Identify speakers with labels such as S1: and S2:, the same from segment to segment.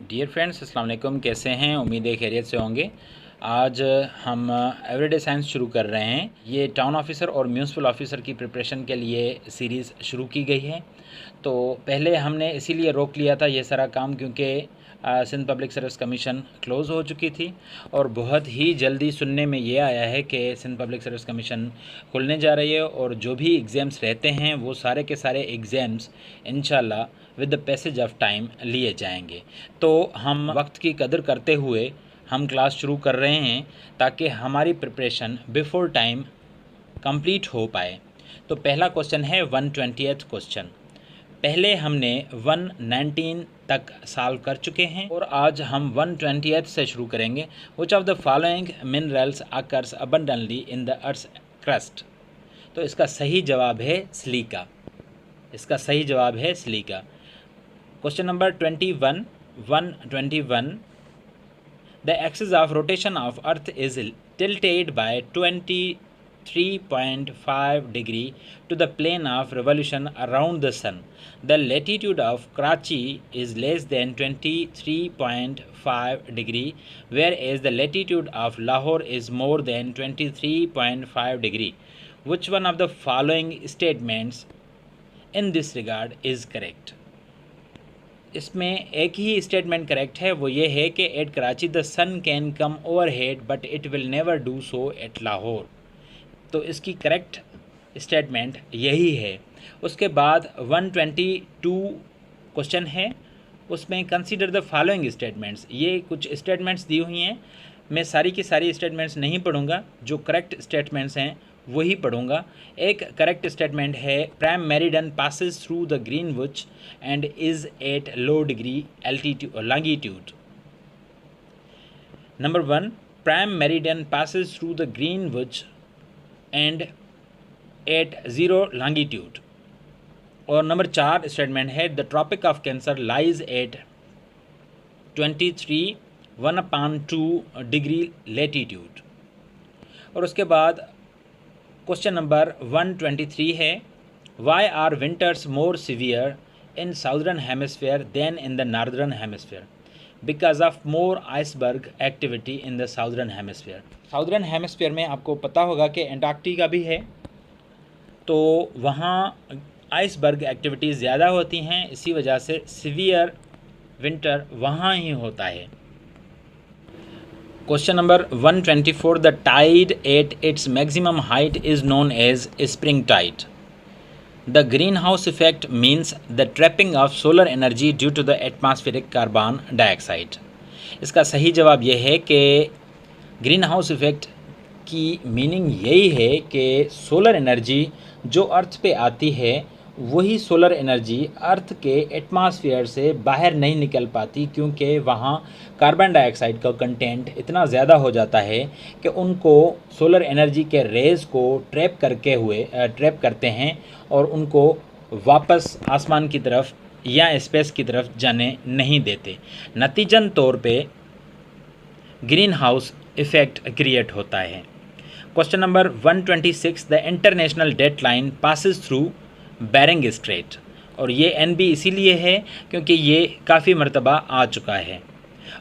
S1: Dear friends, अस्सलाम वालेकुम। कैसे हैं? उम्मीद है खैरियत से होंगे। आज हम एवरीडे साइंस शुरू कर रहे हैं। ये टाउन ऑफिसर और म्यूनसिपल ऑफिसर की प्रिपरेशन के लिए सीरीज़ शुरू की गई है। तो पहले हमने इसीलिए रोक लिया था ये सारा काम क्योंकि Sindh public service commission close हो चुकी थी और बहुत ही जल्दी सुनने में ये आया है कि सिंध पब्लिक सर्विस कमीशन खुलने जा रही है और जो भी एग्ज़ाम्स रहते हैं वो सारे के सारे एग्ज़ाम्स इंशाल्लाह with the passage of time लिए जाएंगे। तो हम वक्त की कदर करते हुए हम क्लास शुरू कर रहे हैं ताकि हमारी प्रिपरेशन बिफोर टाइम कंप्लीट हो पाए। तो पहला क्वेश्चन है 120th क्वेश्चन। पहले हमने 119 तक सॉल्व कर चुके हैं और आज हम 120th से शुरू करेंगे। विच of the following minerals occurs abundantly in the earth crust. तो इसका सही जवाब है सिलिका। इसका सही जवाब है silica. Question number 21, 121। The axis of rotation of Earth is tilted by 23.5 degree to the plane of revolution around the Sun. The latitude of Karachi is less than 23.5 degree, whereas the latitude of Lahore is more than 23.5 degree. Which one of the following statements in this regard is correct? इसमें एक ही statement correct है, वो ये है कि at Karachi the sun can come over head but it will never do so at Lahore. तो इसकी correct statement यही है। उसके बाद 122 क्वेश्चन है, उसमें कंसीडर द फॉलोइंग स्टेटमेंट्स। ये कुछ स्टेटमेंट्स दी हुई हैं, मैं सारी की सारी स्टेटमेंट्स नहीं पढ़ूंगा, जो करेक्ट स्टेटमेंट्स हैं वही पढ़ूंगा। एक करेक्ट स्टेटमेंट है prime meridian passes through the Greenwich and is at low degree altitude longitude. Number 1, prime meridian passes through the Greenwich and at 0 longitude. और नंबर 4 स्टेटमेंट है the tropic of cancer lies at 23 1/2 degree latitude. और उसके बाद question number 123 है why are winters more severe in southern hemisphere than in the northern hemisphere. Because of more iceberg activity in the southern hemisphere. Southern hemisphere में आपको पता होगा कि Antarctica भी है, तो वहाँ आइसबर्ग एक्टिविटीज़ ज़्यादा होती हैं, इसी वजह से सीवियर विंटर वहाँ ही होता है। Question number 124. The tide at its maximum height is known as spring tide. The greenhouse effect means the trapping of solar energy due to the atmospheric carbon dioxide. इसका सही जवाब यह है कि ग्रीन हाउस इफ़ेक्ट की meaning यही है कि सोलर एनर्जी जो अर्थ पे आती है वही सोलर एनर्जी अर्थ के एटमॉस्फेयर से बाहर नहीं निकल पाती, क्योंकि वहाँ कार्बन डाइऑक्साइड का कंटेंट इतना ज़्यादा हो जाता है कि उनको सोलर एनर्जी के रेज़ को ट्रैप करते हैं और उनको वापस आसमान की तरफ या स्पेस की तरफ जाने नहीं देते। नतीजन तौर पे ग्रीन हाउस इफ़ेक्ट क्रिएट होता है। Question number 126। The international deadline passes through Bering strait. और ये NB इसीलिए है क्योंकि ये काफ़ी मरतबा आ चुका है।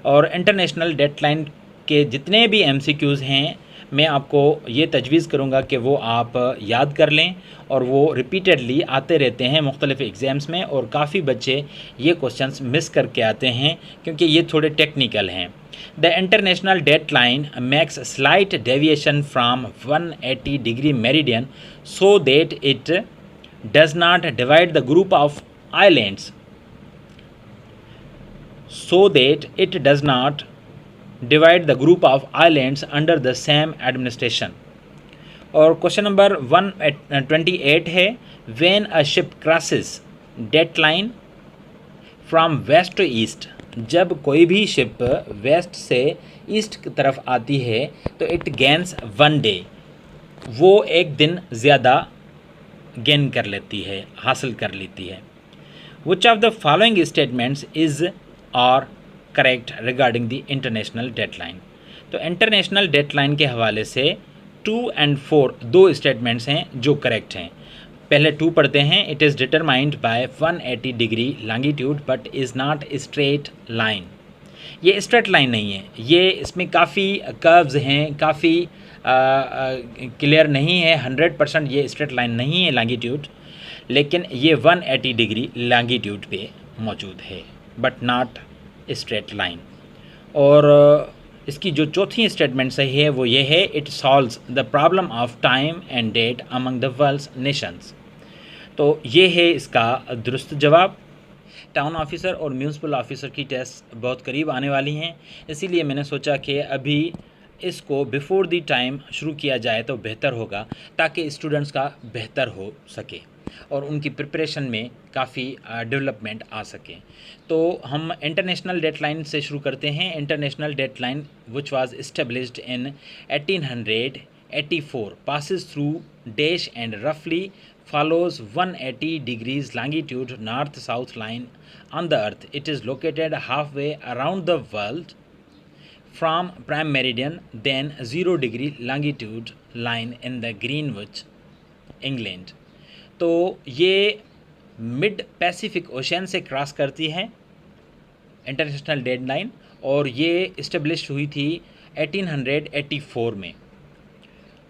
S1: और इंटरनेशनल डेडलाइन के जितने भी MCQs हैं मैं आपको ये तजवीज़ करूँगा कि वो आप याद कर लें, और वो रिपीटेडली आते रहते हैं मुख्तलिफ़ एग्ज़ाम्स में, और काफ़ी बच्चे ये क्वेश्चंस मिस करके आते हैं क्योंकि ये थोड़े टेक्निकल हैं। The international deadline makes slight deviation from 180 degree meridian so that it does not divide the group of islands under the same administration. और क्वेश्चन नंबर 128 है when a ship crosses deadline from west to east। जब कोई भी ship waste से east की तरफ आती है तो इट गेन्स 1 day, वो एक दिन ज़्यादा गेन कर लेती है, हासिल कर लेती है। Which of the following statements is और correct regarding the international deadline. तो इंटरनेशनल डेडलाइन के हवाले से 2 और 4 दो स्टेटमेंट्स हैं जो करेक्ट हैं। पहले 2 पढ़ते हैं। It is determined by 180 degree longitude but is not straight line. ये स्ट्रेट लाइन नहीं है, ये इसमें काफ़ी कर्व्स हैं, काफ़ी क्लियर नहीं है 100%, ये स्ट्रेट लाइन नहीं है लॉन्गिट्यूड, लेकिन ये 180 डिग्री लॉन्गिट्यूड पे मौजूद है, बट नॉट स्ट्रेट लाइन। और इसकी जो चौथी स्टेटमेंट सही है वो ये है, it solves the problem of time and date among the world's nations. तो ये है इसका दुरुस्त जवाब। टाउन ऑफिसर और म्यूनसिपल ऑफिसर की टेस्ट बहुत करीब आने वाली हैं, इसीलिए मैंने सोचा कि अभी इसको बिफोर दी टाइम शुरू किया जाए तो बेहतर होगा, ताकि स्टूडेंट्स का बेहतर हो सके और उनकी प्रिपरेशन में काफ़ी डेवलपमेंट आ सके। तो हम इंटरनेशनल डेडलाइन से शुरू करते हैं। International deadline which was established in 1884 passes through dash and roughly follows 180 degrees longitude north-south line on the earth. It is located halfway around the world from prime meridian, then 0 degree longitude line in the Greenwich, England. तो ये mid Pacific ocean से cross करती है international deadline, और ये establish हुई थी 1884 में।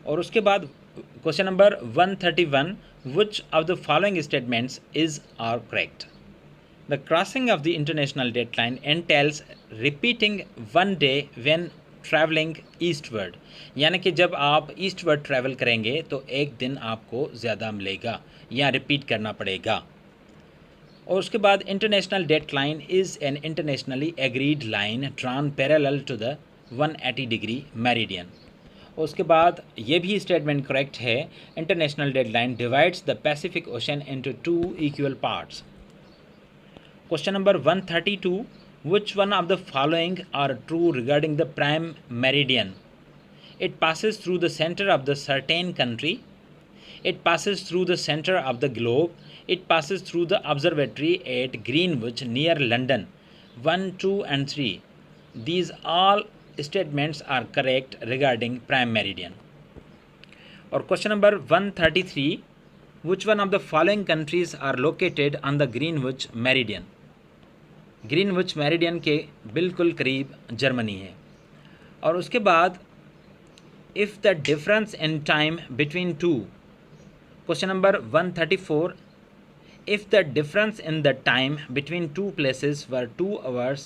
S1: और उसके बाद question number 131, which of the following statements is are correct? The crossing of the international deadline entails repeating one day when travelling eastward, यानी कि जब आप ईस्टवर्ड ट्रैवल करेंगे तो एक दिन आपको ज़्यादा मिलेगा या रिपीट करना पड़ेगा। और उसके बाद international deadline is an internationally agreed line drawn parallel to the 180 degree meridian. उसके बाद ये भी स्टेटमेंट करेक्ट है, international deadline divides the Pacific ocean into 2 equal parts. Question number 132, which one of the following are true regarding the prime meridian? It passes through the center of the certain country. It passes through the center of the globe. It passes through the observatory at Greenwich near London. 1, 2 and 3. These all statements are correct regarding prime meridian. Or question number 133, which one of the following countries are located on the Greenwich meridian? Greenwich meridian के बिल्कुल करीब Germany है। और उसके बाद if the difference in time between two, question number 134, if the difference in the time between two places were 2 hours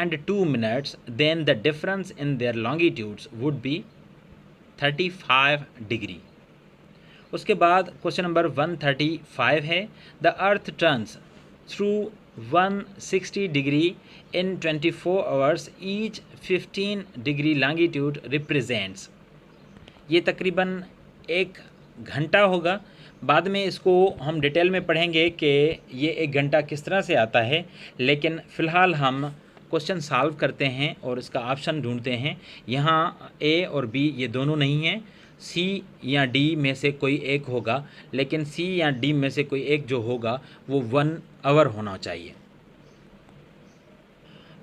S1: and 2 minutes, then the difference in their longitudes would be 35 degree. उसके बाद question number 135 है, the earth turns through 160 degree in 24 hours, each 15 degree longitude represents. ये तकरीबन 1 घंटा होगा। बाद में इसको हम डिटेल में पढ़ेंगे कि ये 1 घंटा किस तरह से आता है, लेकिन फ़िलहाल हम क्वेश्चन सॉल्व करते हैं और इसका ऑप्शन ढूंढते हैं। यहाँ ए और बी ये दोनों नहीं हैं, सी या डी में से कोई एक होगा, लेकिन सी या डी में से कोई एक जो होगा वो 1 hour होना चाहिए।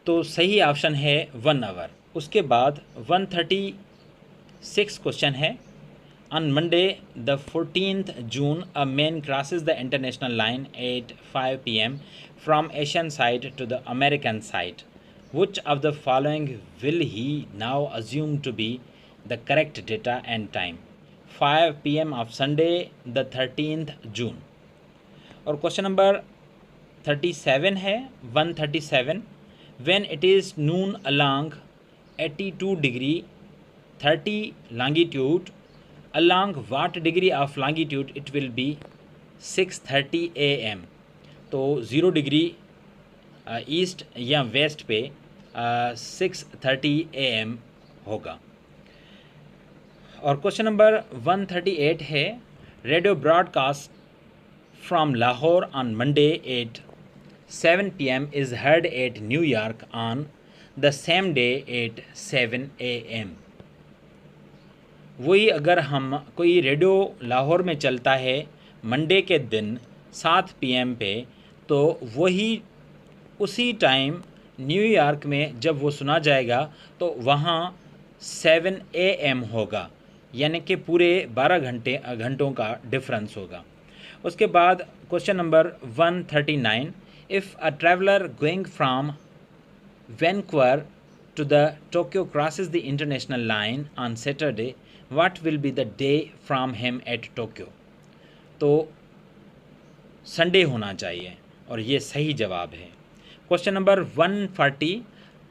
S1: तो सही ऑप्शन है 1 hour। उसके बाद 136 क्वेश्चन है, on Monday the 14th June a man crosses the international line at 5 PM from Asian side to the American side. Which of the following will he now assume to be the correct data and time? 5 PM of Sunday the 13th June। और question number 37 है 137, when it is noon along 82 degree 30 longitude, along what degree of longitude it will be 6:30 AM। तो 0 degree east या waste पे 6:30 AM होगा। और question number 138 है, radio broadcast from Lahore on Monday at 7 PM is heard at New York on the same day at 7 AM। वही अगर हम कोई रेडियो लाहौर में चलता है मंडे के दिन 7 PM पे, तो वही उसी टाइम न्यूयॉर्क में जब वो सुना जाएगा तो वहाँ 7 AM होगा, यानी कि पूरे 12 घंटों का डिफरेंस होगा। उसके बाद question number 139, if a traveller going from Vancouver to the Tokyo crosses the international line on Saturday, what will be the day from him at Tokyo? तो संडे होना चाहिए और ये सही जवाब है। Question number 140,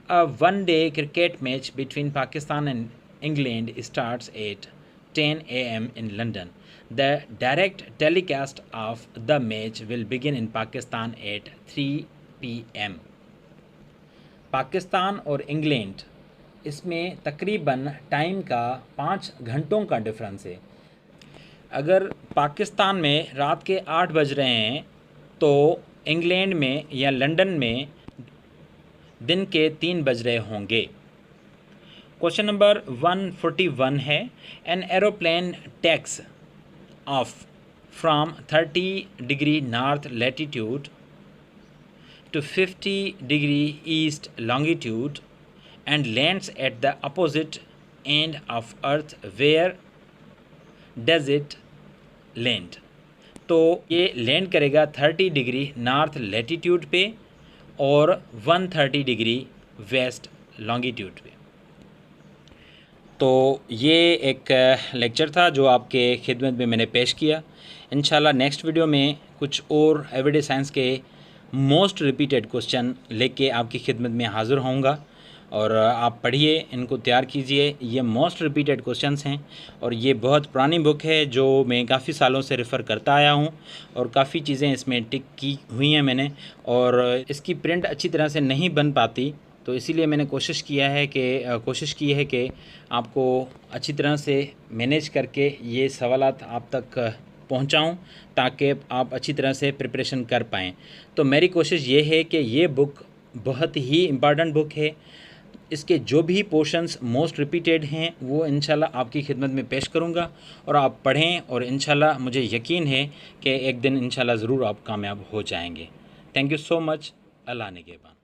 S1: a one-day cricket match between Pakistan and England starts at 10 a.m. in London. The direct telecast of the match will begin in Pakistan at 3 p.m. Pakistan और England, इसमें तकरीबन टाइम का 5 घंटों का डिफरेंस है। अगर पाकिस्तान में रात के 8 बज रहे हैं तो इंग्लैंड में या लंदन में दिन के 3 बज रहे होंगे। क्वेश्चन नंबर 141 है, an aeroplane takes off from 30 degree north latitude to 50 degree east longitude and lands at the opposite end of earth, where does it land? तो ये लैंड करेगा 30 डिग्री नॉर्थ लैटिट्यूड पे और 130 डिग्री वेस्ट लॉन्गिट्यूड पे। तो ये एक lecture था जो आपके खिदमत में मैंने पेश किया। इंशाल्लाह नेक्स्ट वीडियो में कुछ और एवरीडे साइंस के मोस्ट रिपीटेड क्वेश्चन लेके आपकी खिदमत में हाज़िर होऊंगा और आप पढ़िए, इनको तैयार कीजिए। ये मोस्ट रिपीटेड क्वेश्चंस हैं और ये बहुत पुरानी बुक है जो मैं काफ़ी सालों से रेफ़र करता आया हूँ और काफ़ी चीज़ें इसमें टिक की हुई हैं मैंने, और इसकी प्रिंट अच्छी तरह से नहीं बन पाती, तो इसीलिए मैंने कोशिश की है कि आपको अच्छी तरह से मैनेज करके ये सवालात आप तक पहुंचाऊं ताकि आप अच्छी तरह से प्रिपरेशन कर पाएँ। तो मेरी कोशिश ये है कि ये बुक बहुत ही इम्पॉर्टेंट बुक है। इसके जो भी पोर्शंस मोस्ट रिपीटेड हैं वो इंशाल्लाह आपकी खिदमत में पेश करूंगा और आप पढ़ें, और इंशाल्लाह मुझे यकीन है कि एक दिन इंशाल्लाह ज़रूर आप कामयाब हो जाएंगे। Thank you so much. अल्लाह निगहबान।